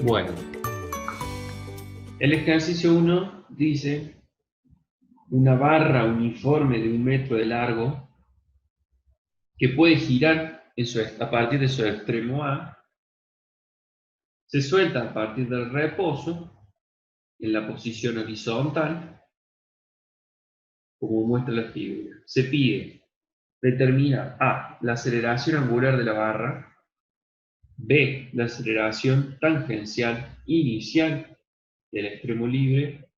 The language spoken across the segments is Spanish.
Bueno, el ejercicio 1 dice una barra uniforme de 1 metro de largo que puede girar a partir de su extremo A, se suelta a partir del reposo en la posición horizontal, como muestra la figura. Se pide determinar A, la aceleración angular de la barra, B, la aceleración tangencial inicial del extremo libre,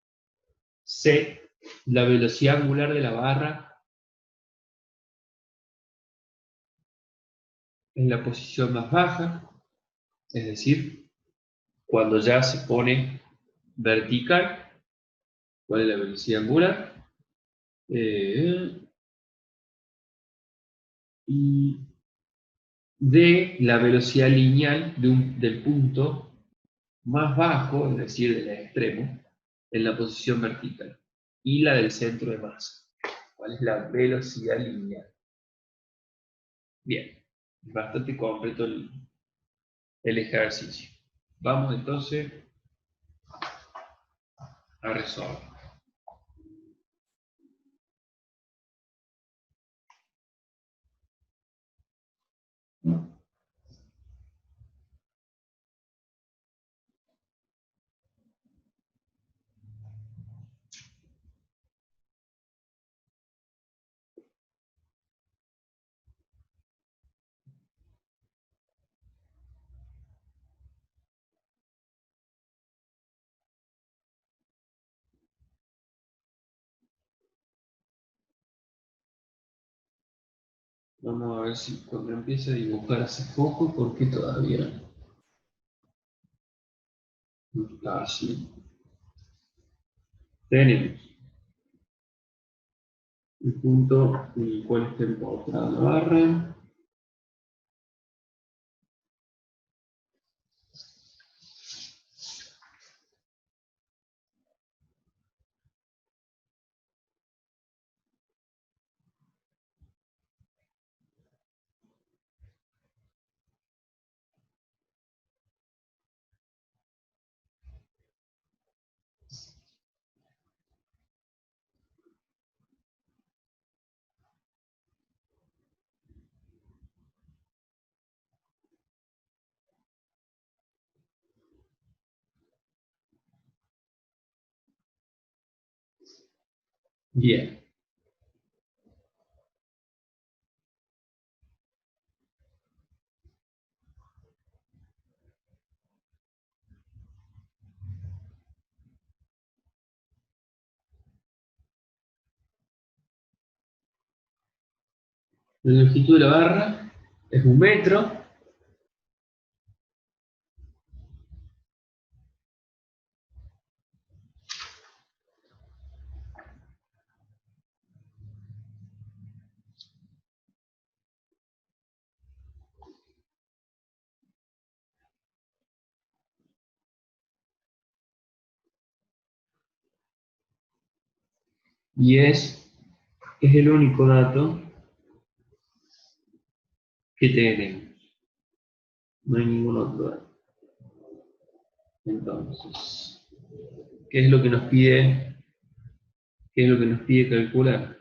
C, la velocidad angular de la barra en la posición más baja, es decir, cuando ya se pone vertical, ¿cuál es la velocidad angular? Y de la velocidad lineal del punto más bajo, es decir, del extremo, en la posición vertical, y la del centro de masa. ¿Cuál es la velocidad lineal? Bien, bastante completo el ejercicio. Vamos entonces a resolver. Vamos a ver si cuando empiece a dibujar hace poco, porque todavía no está así. Tenemos el punto en el cual está empotrada la barra. Bien. La longitud de la barra es 1 metro. Y es el único dato que tenemos. No hay ningún otro dato. Entonces, ¿qué es lo que nos pide? ¿Qué es lo que nos pide calcular?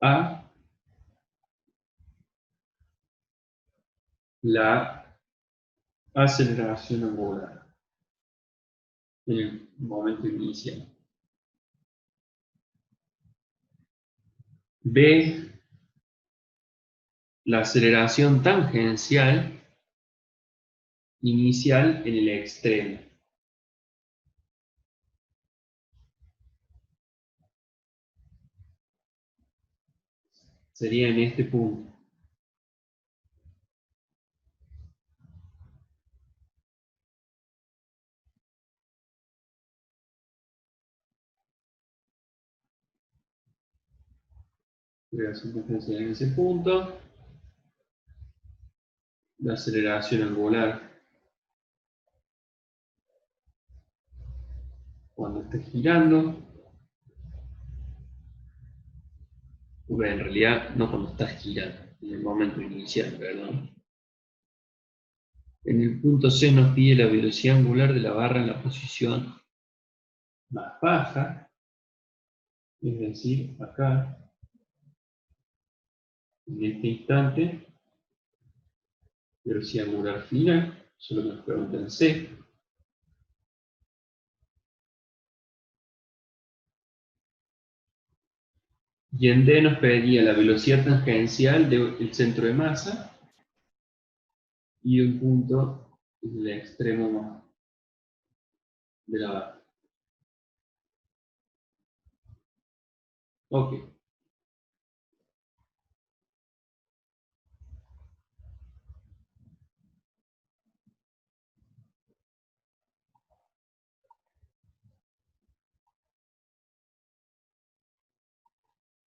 A, la aceleración angular en el momento inicial. B, la aceleración tangencial inicial en el extremo. Sería en este punto. Aceleración tangencial en ese punto. La aceleración angular cuando esté girando. Bueno, en realidad no cuando está girando, en el momento inicial, perdón. En el punto C nos pide la velocidad angular de la barra en la posición más baja, es decir, acá, en este instante, velocidad angular final, solo nos pregunta en C. Y en D nos pediría la velocidad tangencial del centro de masa y un punto en el extremo más de la barra. Ok.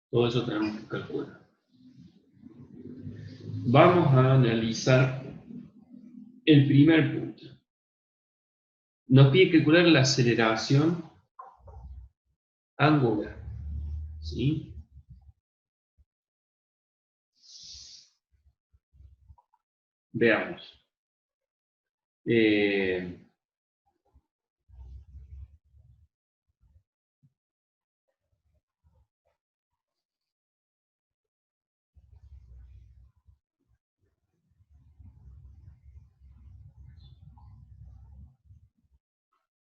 Todo eso tenemos que calcular. Vamos a analizar el primer punto. Nos pide calcular la aceleración angular. ¿Sí? Veamos.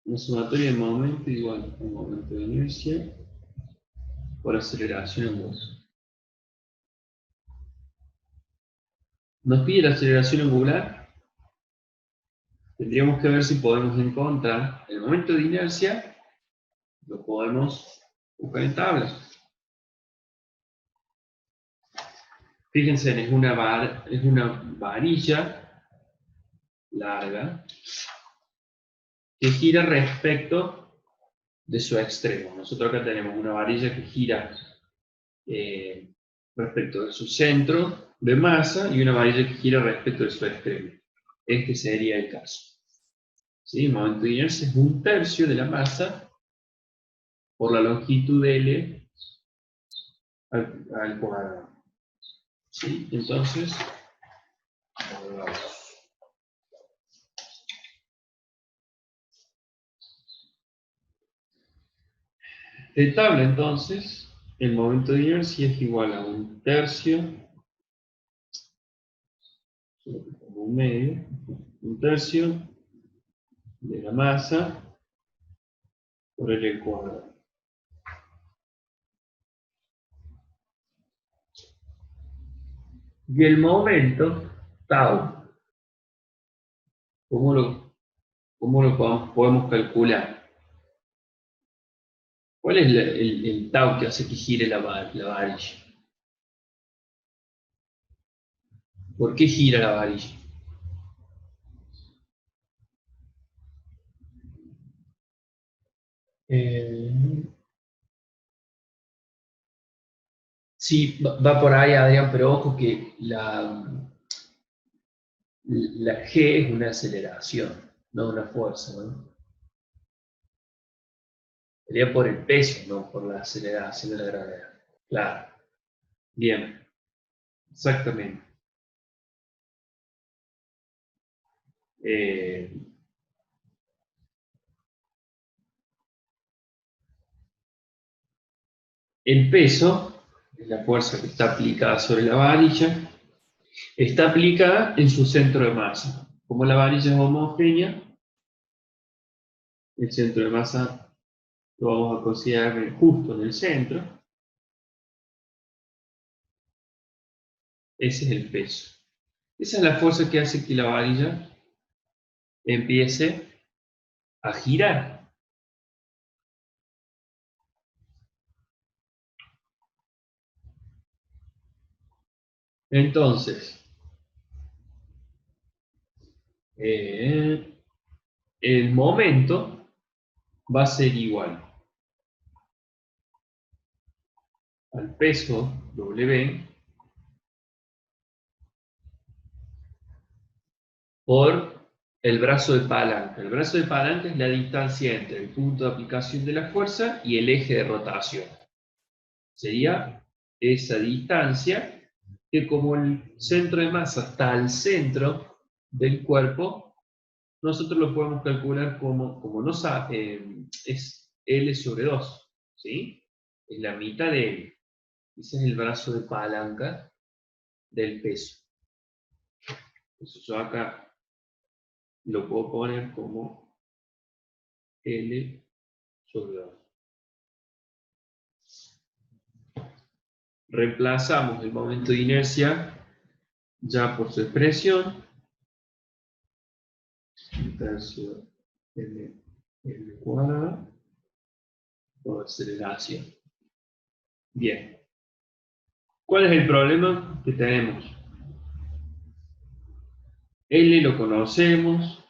La sumatoria de momento igual a momento de inercia por aceleración angular. Nos pide la aceleración angular. Tendríamos que ver si podemos encontrar el momento de inercia. Lo podemos buscar en tablas. Fíjense, es una varilla larga que gira respecto de su extremo. Nosotros acá tenemos una varilla que gira respecto de su centro de masa y una varilla que gira respecto de su extremo. Este sería el caso. ¿Sí? El momento de inercia es 1/3 de la masa por la longitud de L al cuadrado. ¿Sí? Entonces, de tabla entonces, el momento de inercia es igual a 1/3, como un medio, 1/3 de la masa por L al cuadrado. Y el momento, tau, ¿cómo lo podemos calcular? ¿Cuál es el tau que hace que gire la varilla? ¿Por qué gira la varilla? Sí, va por ahí, Adrián, pero ojo que la G es una aceleración, no una fuerza, ¿no? Sería por el peso, no por la aceleración de la gravedad. Claro. Bien. Exactamente. El peso, es la fuerza que está aplicada sobre la varilla, está aplicada en su centro de masa. Como la varilla es homogénea, el centro de masa lo vamos a considerar justo en el centro. Ese es el peso. Esa es la fuerza que hace que la varilla empiece a girar. Entonces, el momento va a ser igual al peso W por el brazo de palanca. El brazo de palanca es la distancia entre el punto de aplicación de la fuerza y el eje de rotación. Sería esa distancia que, como el centro de masa está al centro del cuerpo, nosotros lo podemos calcular como no es L sobre 2, ¿sí? Es la mitad de L. Ese es el brazo de palanca del peso. Entonces yo acá lo puedo poner como L sobre 2. Reemplazamos el momento de inercia ya por su expresión. Un tercio L cuadrado por aceleración. Bien. ¿Cuál es el problema que tenemos? L lo conocemos,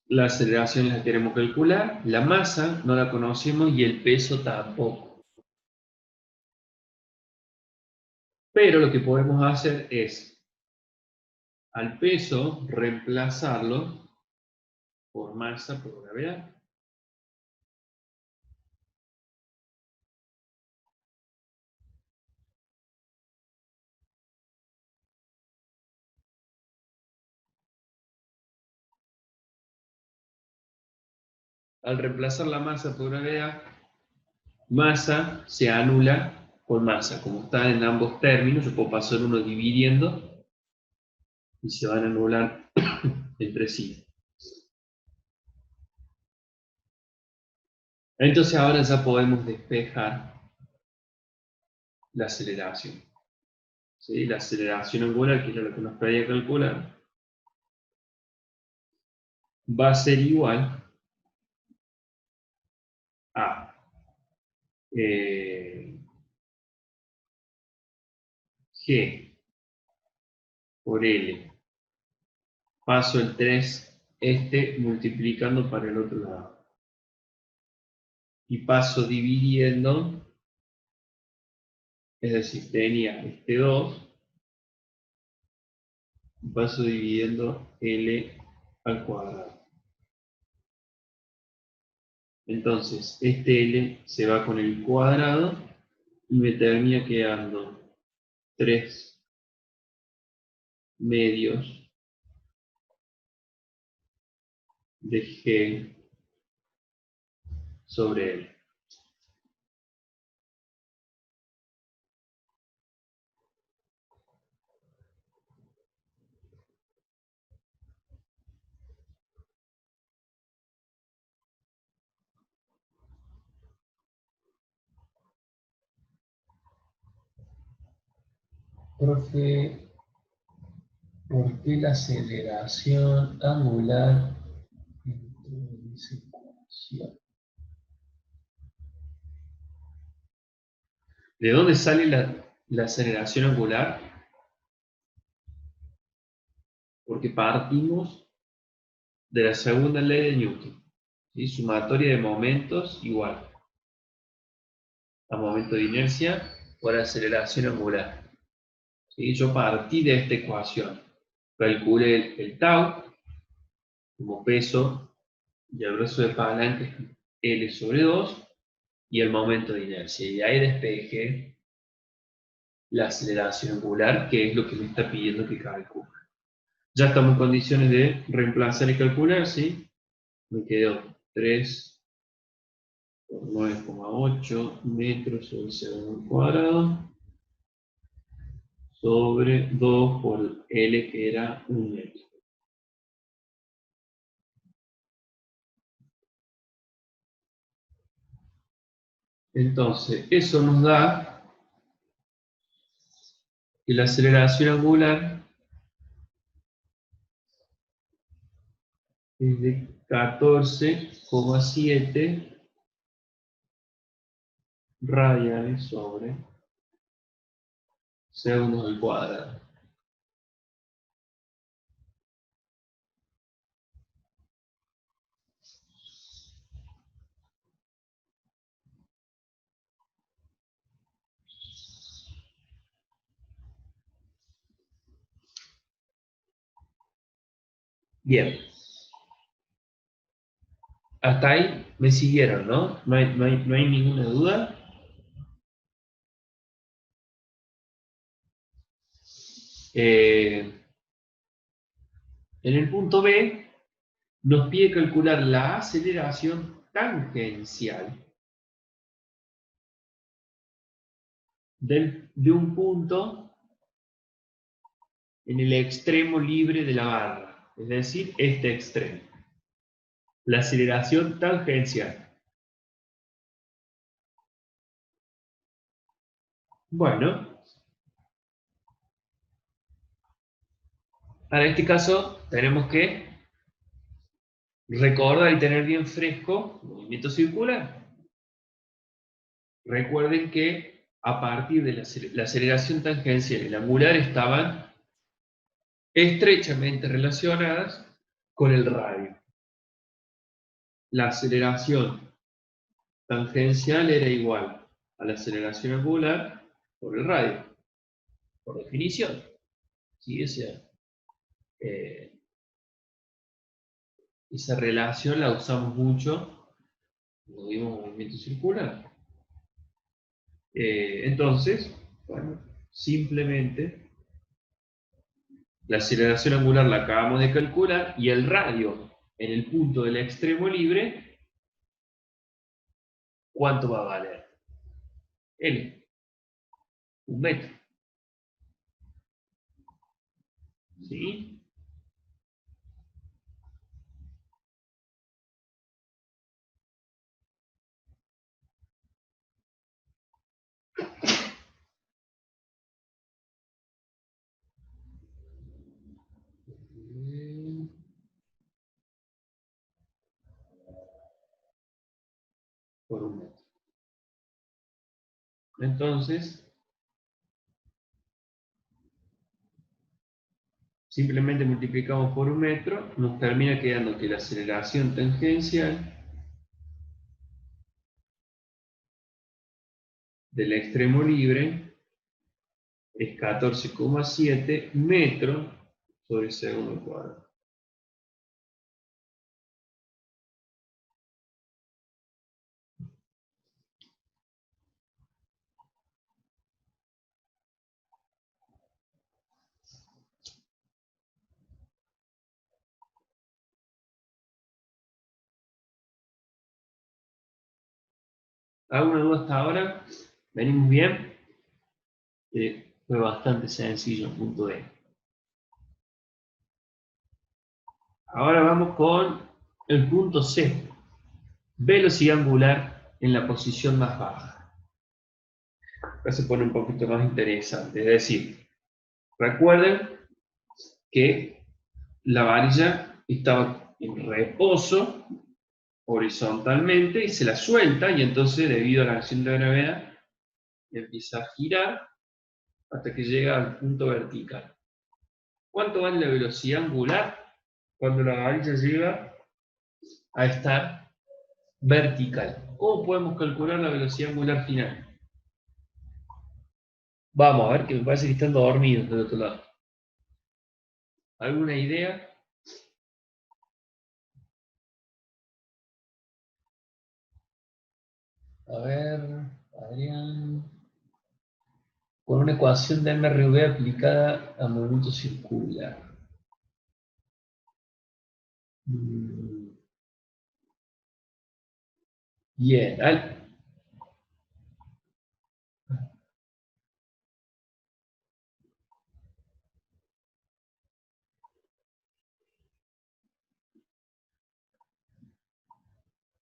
la aceleración la queremos calcular, la masa no la conocemos y el peso tampoco. Pero lo que podemos hacer es, al peso, reemplazarlo por masa por gravedad. Al reemplazar la masa por gravedad, masa se anula con masa. Como está en ambos términos, yo puedo pasar uno dividiendo y se van a anular entre sí. Entonces ahora ya podemos despejar la aceleración. ¿Sí? La aceleración angular, que era lo que nos pedía calcular, va a ser igual a G por L. Paso el 3, multiplicando para el otro lado. Y paso dividiendo, es decir, tenía este 2, paso dividiendo L al cuadrado. Entonces, este L se va con el cuadrado y me termina quedando 3 medios de G sobre L. Profe, ¿por qué la aceleración angular dentro de esa ecuación? ¿De dónde sale la aceleración angular? Porque partimos de la segunda ley de Newton. ¿Sí? Sumatoria de momentos igual a momento de inercia por aceleración angular. ¿Sí? Yo partí de esta ecuación. Calculé el tau como peso y el brazo de palanca es L sobre 2 y el momento de inercia. Y ahí despejé la aceleración angular, que es lo que me está pidiendo que calcule. Ya estamos en condiciones de reemplazar y calcular, ¿sí? Me quedó 3 por 9,8 metros sobre segundo cuadrado sobre 2 por L, que era 1 metro. Entonces, eso nos da que la aceleración angular es de 14,7 radianes sobre segundos al cuadrado. Bien. Hasta ahí me siguieron, ¿no? No hay ninguna duda. En el punto B nos pide calcular la aceleración tangencial de un punto en el extremo libre de la barra, es decir, este extremo. La aceleración tangencial. Bueno, para este caso tenemos que recordar y tener bien fresco el movimiento circular. Recuerden que a partir de la aceleración tangencial y la angular estaban estrechamente relacionadas con el radio. La aceleración tangencial era igual a la aceleración angular por el radio, por definición. ¿Sí? Esa relación la usamos mucho cuando vimos movimiento circular. Entonces, bueno, simplemente la aceleración angular la acabamos de calcular y el radio en el punto del extremo libre, ¿cuánto va a valer? L, 1 metro. ¿Sí? Por 1 metro. Entonces, simplemente multiplicamos por 1 metro, nos termina quedando que la aceleración tangencial del extremo libre es 14,7 metros sobre segundo al cuadrado. ¿Alguna duda hasta ahora? ¿Venimos bien? Fue bastante sencillo el punto D. Ahora vamos con el punto C. Velocidad angular en la posición más baja. Acá se pone un poquito más interesante. Es decir, recuerden que la varilla estaba en reposo horizontalmente y se la suelta y entonces debido a la acción de la gravedad empieza a girar hasta que llega al punto vertical. ¿Cuánto vale la velocidad angular cuando la varilla llega a estar vertical? ¿Cómo podemos calcular la velocidad angular final? Vamos a ver, que me parece que están dormidos del otro lado. ¿Alguna idea? A ver, Adrián. Con una ecuación de MRV aplicada a movimiento circular. Bien.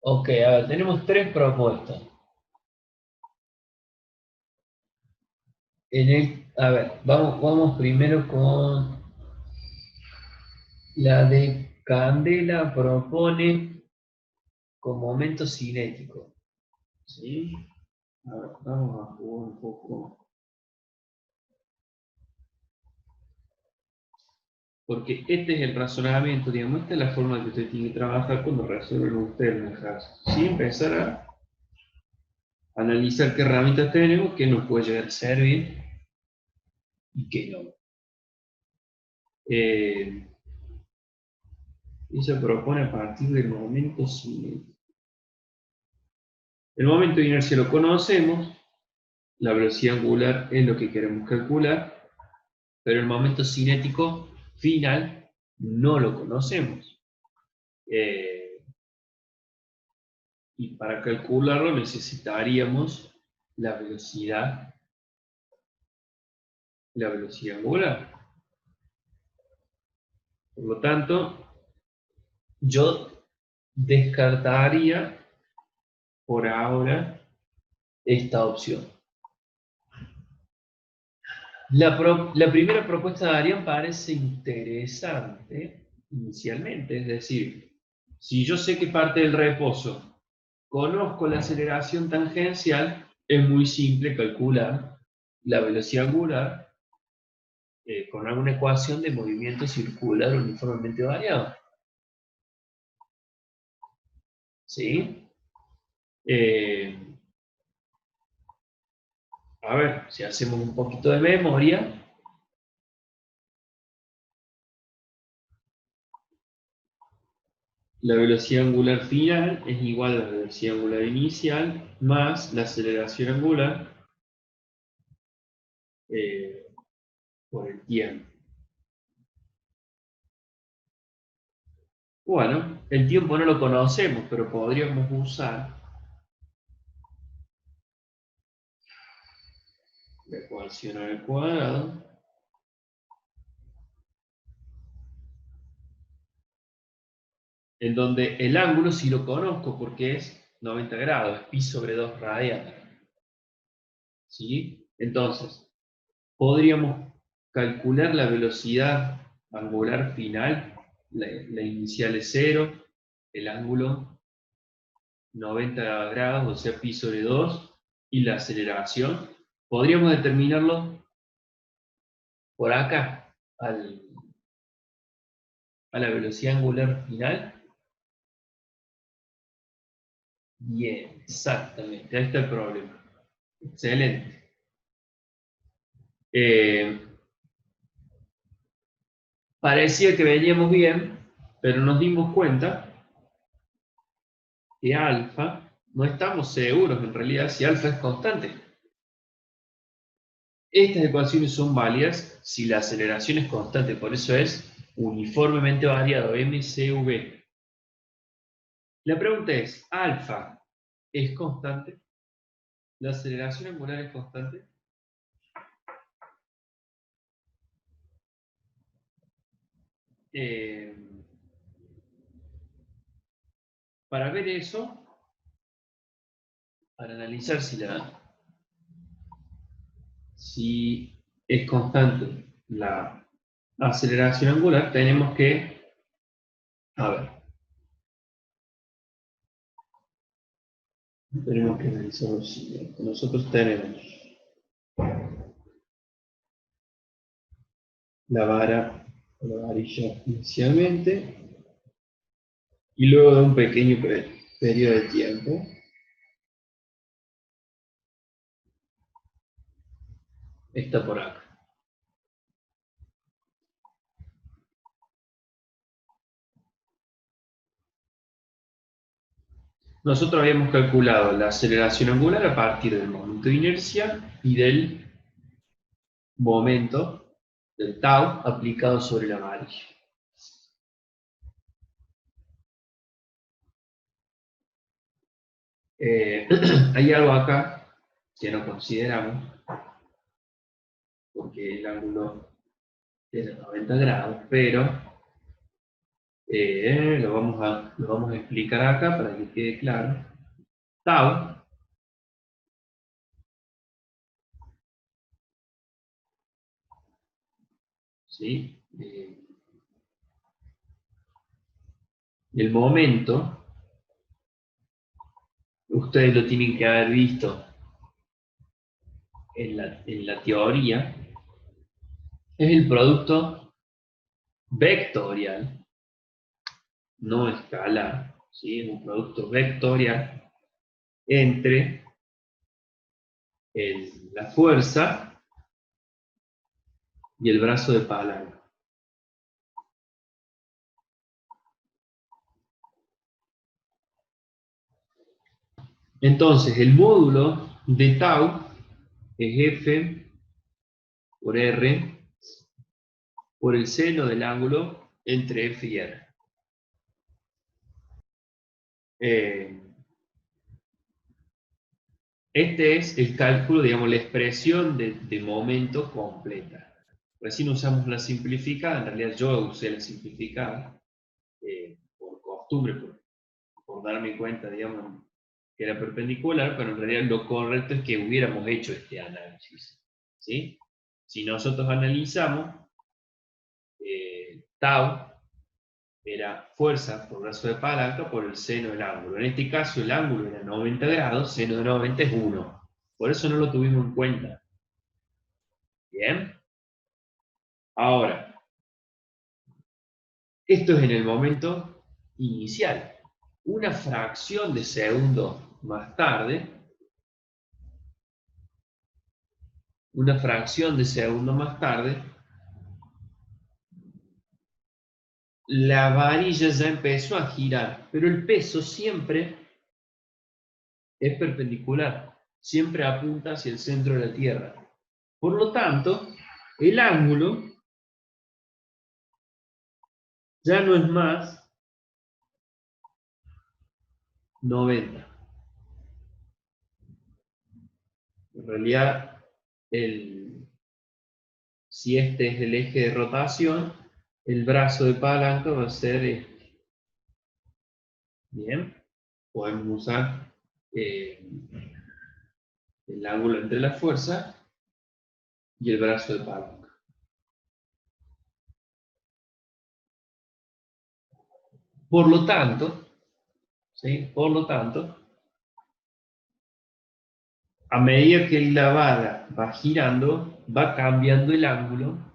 Ok, a ver, tenemos 3 propuestas. A ver, vamos primero con la de Candela, propone con momento cinético. ¿Sí? A ver, vamos a jugar un poco. Porque este es el razonamiento, digamos, esta es la forma que usted tiene que trabajar cuando resuelven ustedes en el caso. ¿Sí? Empezar a analizar qué herramientas tenemos, qué nos puede llegar a servir y qué no. Y se propone a partir del momento cinético. El momento de inercia lo conocemos, la velocidad angular es lo que queremos calcular, pero el momento cinético final no lo conocemos. Y para calcularlo necesitaríamos la velocidad angular. Por lo tanto, yo descartaría por ahora esta opción. La primera propuesta de Arián parece interesante inicialmente, es decir, si yo sé que parte del reposo conozco la aceleración tangencial, es muy simple calcular la velocidad angular con alguna ecuación de movimiento circular uniformemente variado. ¿Sí? A ver, si hacemos un poquito de memoria, la velocidad angular final es igual a la velocidad angular inicial más la aceleración angular por el tiempo. Bueno, el tiempo no lo conocemos, pero podríamos usar la ecuación al cuadrado en donde el ángulo sí lo conozco porque es 90 grados, es pi sobre 2 radianes. ¿Sí? Entonces, podríamos calcular la velocidad angular final, la inicial es 0, el ángulo 90 grados, o sea, pi sobre 2, y la aceleración. Podríamos determinarlo por acá, a la velocidad angular final. Bien, exactamente, ahí está el problema. Excelente. Parecía que veníamos bien, pero nos dimos cuenta que alfa, no estamos seguros en realidad si alfa es constante. Estas ecuaciones son válidas si la aceleración es constante, por eso es uniformemente variado, mcv. La pregunta es, ¿alfa es constante? ¿La aceleración angular es constante? Eh, para ver eso, para analizar si es constante la aceleración angular, tenemos que, a ver, tenemos que analizar lo siguiente. Nosotros tenemos la varilla inicialmente, y luego de un pequeño periodo de tiempo, está por acá. Nosotros habíamos calculado la aceleración angular a partir del momento de inercia y del momento del tau aplicado sobre la varilla. Hay algo acá que no consideramos, porque el ángulo es de 90 grados, pero lo vamos a explicar acá para que quede claro. Tau ¿sí? El momento, ustedes lo tienen que haber visto en la teoría, es el producto vectorial, no escalar, ¿sí? Es un producto vectorial entre la fuerza y el brazo de palanca. Entonces, el módulo de tau es F por R por el seno del ángulo entre F y R. Este es el cálculo, digamos, la expresión de momento completa. Recién usamos la simplificada, en realidad yo usé la simplificada por costumbre, por darme cuenta, digamos, que era perpendicular, pero en realidad lo correcto es que hubiéramos hecho este análisis. ¿Sí? Si nosotros analizamos, tau era fuerza por brazo de palanca por el seno del ángulo. En este caso el ángulo era 90 grados, seno de 90 es 1. Por eso no lo tuvimos en cuenta. ¿Bien? Ahora, esto es en el momento inicial. Una fracción de segundo más tarde, la varilla ya empezó a girar, pero el peso siempre es perpendicular, siempre apunta hacia el centro de la Tierra. Por lo tanto, el ángulo ya no es más 90. En realidad, si este es el eje de rotación, el brazo de palanca va a ser este. Bien, podemos usar el ángulo entre la fuerza y el brazo de palanca. Por lo tanto, ¿sí? A medida que la vara va girando, va cambiando el ángulo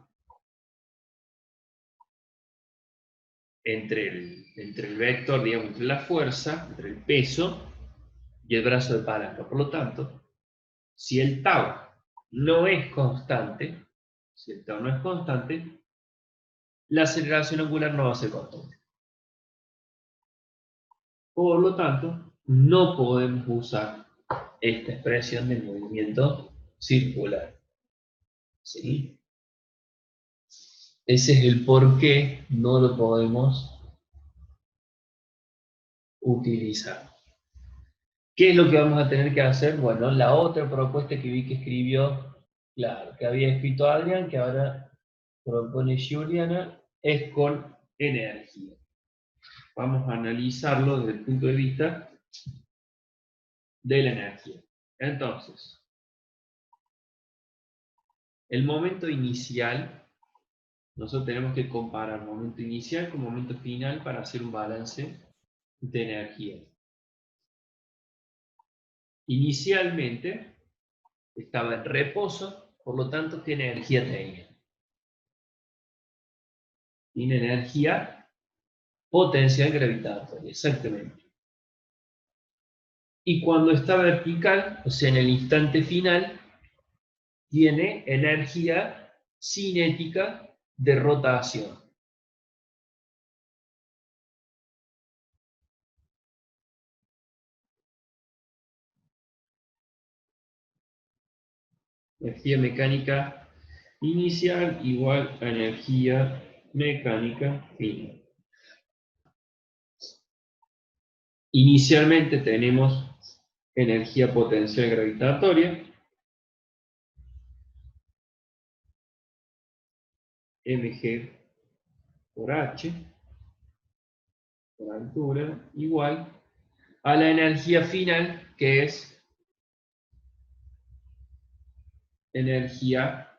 entre el vector, digamos, entre la fuerza, entre el peso y el brazo de palanca. Por lo tanto, si el tau no es constante, la aceleración angular no va a ser constante. Por lo tanto, no podemos usar esta expresión del movimiento circular. ¿Sí? Ese es el por qué no lo podemos utilizar. ¿Qué es lo que vamos a tener que hacer? Bueno, la otra propuesta que vi que escribió, claro, que había escrito Adrián, que ahora propone Juliana, es con energía. Vamos a analizarlo desde el punto de vista de la energía. Entonces, el momento inicial, nosotros tenemos que comparar momento inicial con momento final para hacer un balance de energía. Inicialmente estaba en reposo, por lo tanto, ¿qué energía tenía? Tiene energía potencial gravitatoria, exactamente. Y cuando está vertical, o sea, en el instante final, tiene energía cinética de rotación. Energía mecánica inicial igual a energía mecánica final. Inicialmente tenemos energía potencial gravitatoria, mg por h, por altura, igual a la energía final, que es energía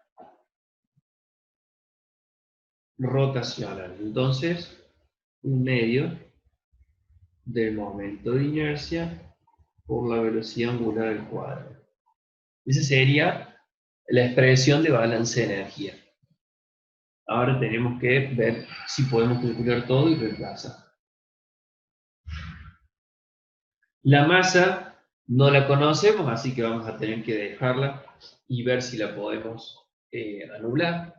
rotacional. Entonces, un medio del momento de inercia por la velocidad angular al cuadrado. Esa sería la expresión de balance de energía. Ahora tenemos que ver si podemos calcular todo y reemplazar. La masa no la conocemos, así que vamos a tener que dejarla y ver si la podemos anular.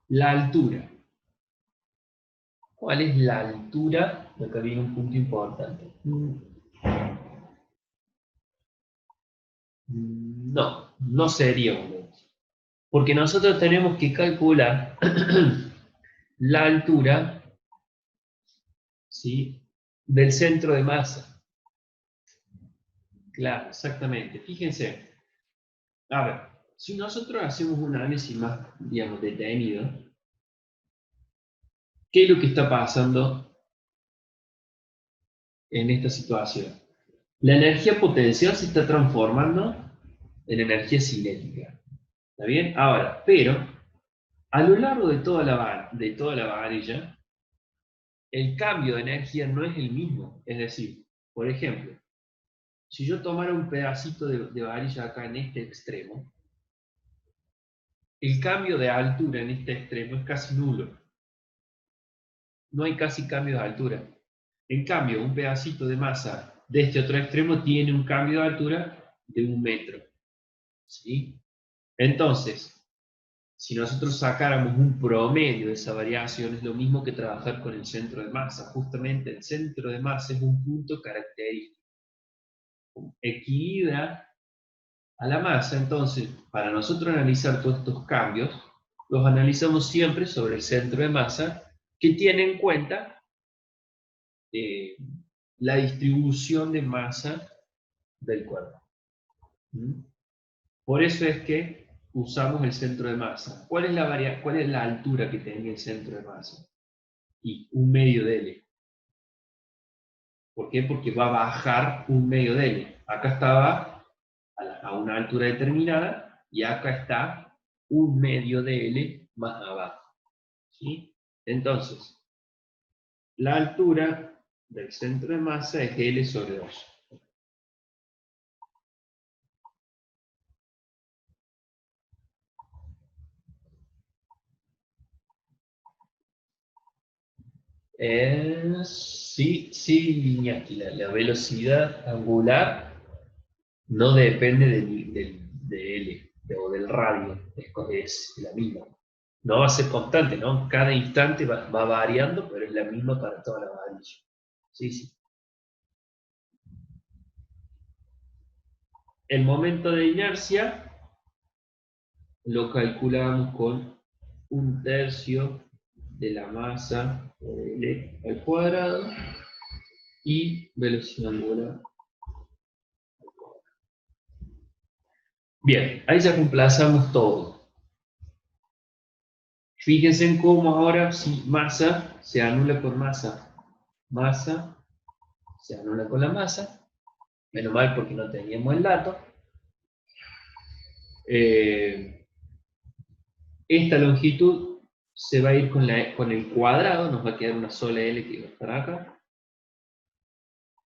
La altura. ¿Cuál es la altura? Acá viene un punto importante. No, no sería un metro. Porque nosotros tenemos que calcular la altura, ¿sí?, del centro de masa. Claro, exactamente. Fíjense, a ver, si nosotros hacemos un análisis más, digamos, detenido, ¿qué es lo que está pasando en esta situación? La energía potencial se está transformando en energía cinética. ¿Está bien? Ahora, pero a lo largo de toda la varilla, el cambio de energía no es el mismo. Es decir, por ejemplo, si yo tomara un pedacito de varilla acá en este extremo, el cambio de altura en este extremo es casi nulo. No hay casi cambio de altura. En cambio, un pedacito de masa de este otro extremo tiene un cambio de altura de 1 metro. ¿Sí? Entonces, si nosotros sacáramos un promedio de esa variación, es lo mismo que trabajar con el centro de masa. Justamente el centro de masa es un punto característico. Equilibra a la masa, entonces, para nosotros analizar todos estos cambios, los analizamos siempre sobre el centro de masa, que tiene en cuenta eh, la distribución de masa del cuerpo. ¿Mm? Por eso es que usamos el centro de masa. ¿Cuál es la altura que tenía el centro de masa? Y 1/2 de L. ¿Por qué? Porque va a bajar 1/2 de L. Acá estaba a una altura determinada y acá está 1/2 de L más abajo. ¿Sí? Entonces, la altura del centro de masa es L sobre 2. Sí, sí, Iñaki, la velocidad angular no depende de L o del radio, es la misma. No va a ser constante, ¿no? Cada instante va variando, pero es la misma para toda la varilla. Sí, sí. El momento de inercia lo calculamos con 1/3 de la masa de L al cuadrado y velocidad angular. Bien, ahí ya reemplazamos todo. Fíjense en cómo ahora si masa se anula por masa. Masa se anula con la masa. Menos mal porque no teníamos el dato. Esta longitud se va a ir con el cuadrado, nos va a quedar una sola L que va a estar acá.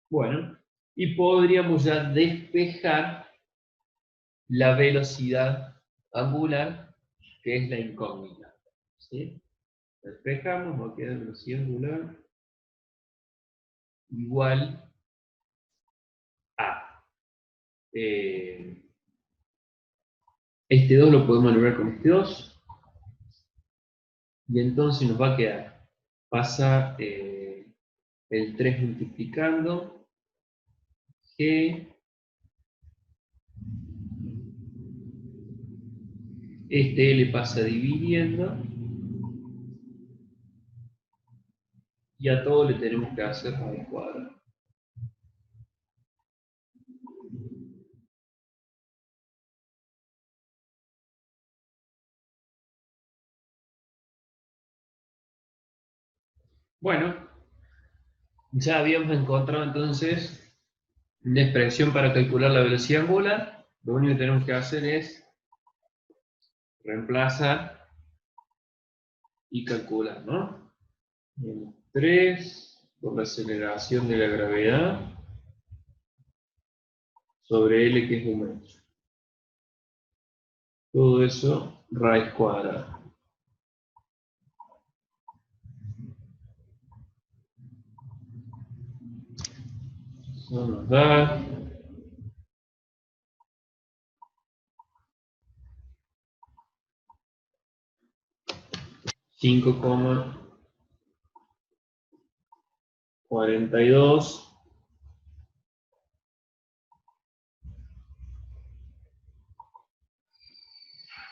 Bueno, y podríamos ya despejar la velocidad angular, que es la incógnita. ¿Sí? Despejamos, nos queda velocidad angular igual a. Este 2 lo podemos anular con este 2. Y entonces nos va a quedar. Pasa el 3 multiplicando G. Este L pasa dividiendo. Y a todo le tenemos que hacer al cuadrado. Bueno, ya habíamos encontrado entonces una expresión para calcular la velocidad angular. Lo único que tenemos que hacer es reemplazar y calcular, ¿no? 3 por la aceleración de la gravedad sobre L, que es 1 metro. Todo eso raíz cuadrada. Eso nos da 5,42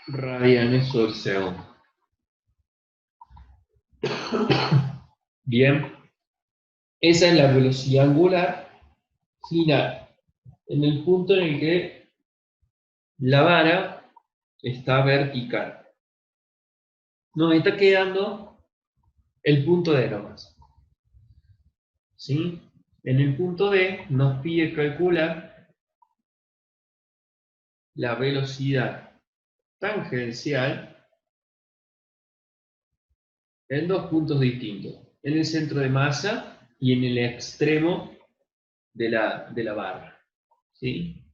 radianes sobre segundo. Bien, esa es la velocidad angular final, en el punto en el que la vara está vertical. Nos está quedando el punto D nomás. ¿Sí? En el punto D nos pide calcular la velocidad tangencial en dos puntos distintos, en el centro de masa y en el extremo de la barra. ¿Sí?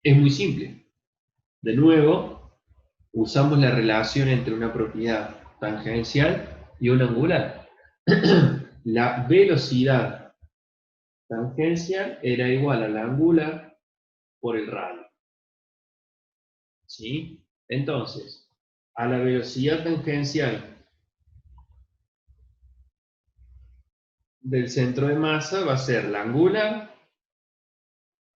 Es muy simple. De nuevo, usamos la relación entre una propiedad tangencial y una angular. La velocidad tangencial era igual a la angular por el radio. ¿Sí? Entonces, a la velocidad tangencial del centro de masa va a ser la angular,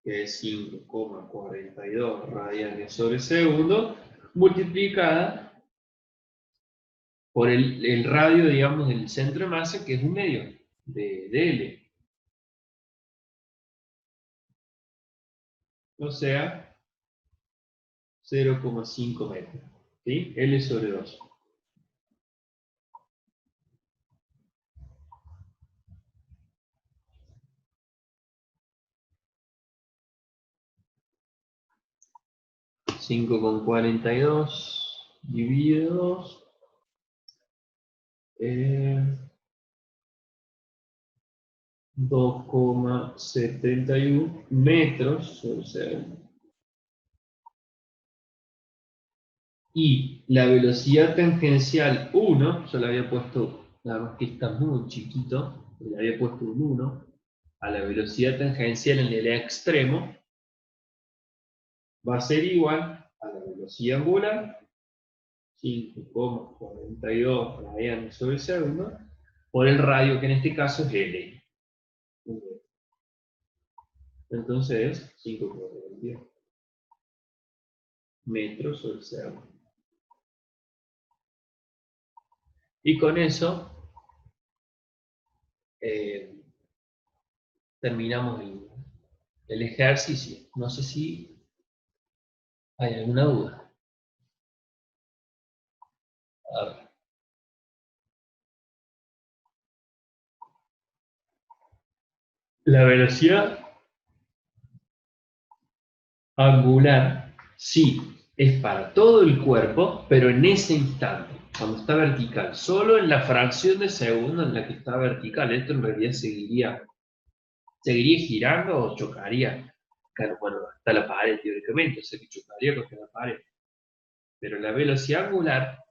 que es 5,42 radianes sobre segundo, multiplicada por el radio, digamos, del centro de masa, que es un medio de L. O sea, 0,5 metros. ¿Sí? L sobre 2. Cinco con 42 dividido 2. 2,71 metros sobre segundo. Y la velocidad tangencial 1, yo le había puesto, nada más que está muy chiquito, le había puesto un 1, a la velocidad tangencial en el extremo, va a ser igual a la velocidad angular, 5,42 radianes sobre segundo, por el radio, que en este caso es L. Entonces, 5,42 metros sobre segundo. Y con eso terminamos el ejercicio. No sé si hay alguna duda. A ver. La velocidad angular, sí, es para todo el cuerpo, pero en ese instante, cuando está vertical, solo en la fracción de segundo en la que está vertical. Esto en realidad seguiría girando o chocaría. Claro, bueno, hasta la pared teóricamente, o sea que chocaría contra la pared. Pero la velocidad angular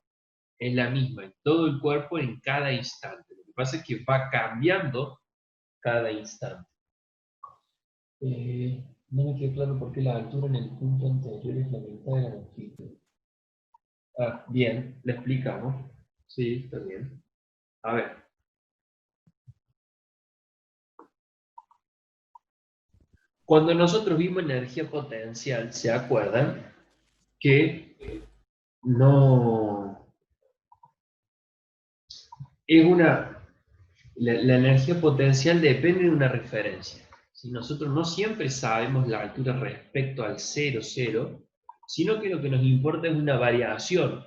es la misma en todo el cuerpo en cada instante. Lo que pasa es que va cambiando cada instante. No me quedó claro por qué la altura en el punto anterior es la mitad de la longitud. Ah, bien, le explicamos. Sí, está bien. A ver. Cuando nosotros vimos energía potencial, ¿se acuerdan? Que no es la energía potencial depende de una referencia. Si nosotros no siempre sabemos la altura respecto al 0, 0, sino que lo que nos importa es una variación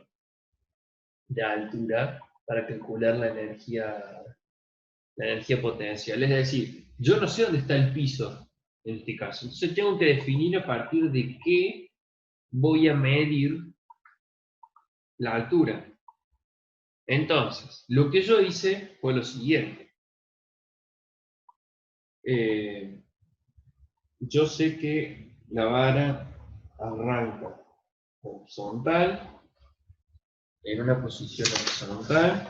de altura para calcular la energía potencial. Es decir, yo no sé dónde está el piso en este caso. Entonces tengo que definir a partir de qué voy a medir la altura. Entonces, lo que yo hice fue lo siguiente. Yo sé que la vara arranca horizontal, en una posición horizontal,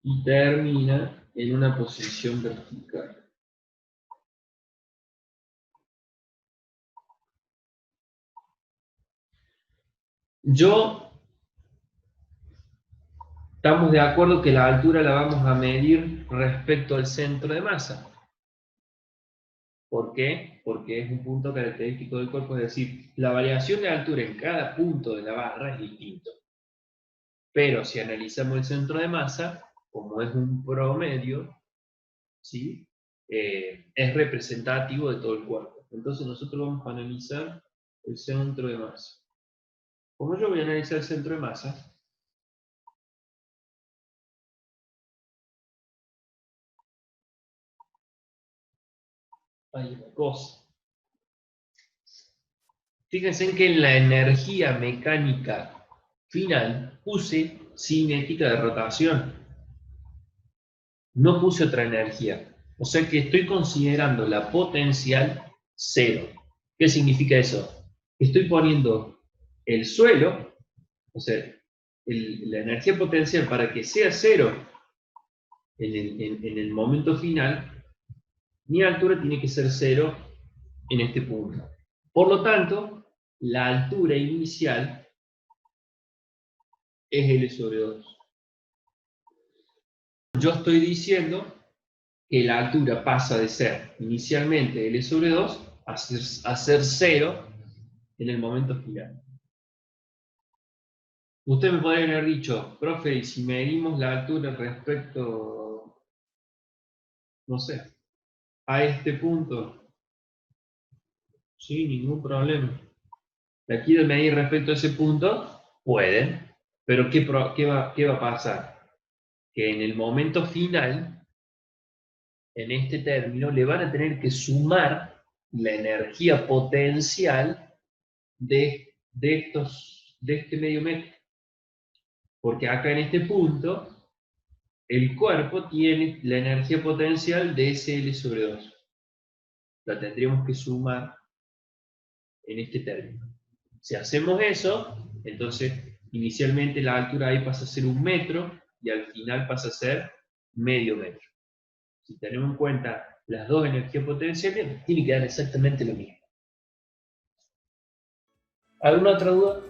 y termina en una posición vertical. Estamos de acuerdo que la altura la vamos a medir respecto al centro de masa. ¿Por qué? Porque es un punto característico del cuerpo, es decir, la variación de altura en cada punto de la barra es distinto. Pero si analizamos el centro de masa, como es un promedio, ¿sí? Es representativo de todo el cuerpo. Entonces nosotros vamos a analizar el centro de masa. Como yo voy a analizar el centro de masa, hay una cosa. Fíjense en que en la energía mecánica final puse cinética de rotación. No puse otra energía. O sea que estoy considerando la potencial cero. ¿Qué significa eso? Estoy poniendo el suelo, o sea, la energía potencial para que sea cero en el momento final, mi altura tiene que ser cero en este punto. Por lo tanto, la altura inicial es L sobre 2. Yo estoy diciendo que la altura pasa de ser inicialmente L sobre 2 a ser 0 en el momento final. Usted me podría haber dicho, profe, y si medimos la altura respecto, no sé, a este punto, sí, ningún problema. ¿La quiero medir respecto a ese punto? Pueden, pero ¿qué va a pasar? Que en el momento final, en este término, le van a tener que sumar la energía potencial de este medio metro. Porque acá en este punto, el cuerpo tiene la energía potencial de SL sobre 2. La tendríamos que sumar en este término. Si hacemos eso, entonces inicialmente la altura ahí pasa a ser 1 metro y al final pasa a ser medio metro. Si tenemos en cuenta las dos energías potenciales, tiene que dar exactamente lo mismo. ¿Alguna otra duda?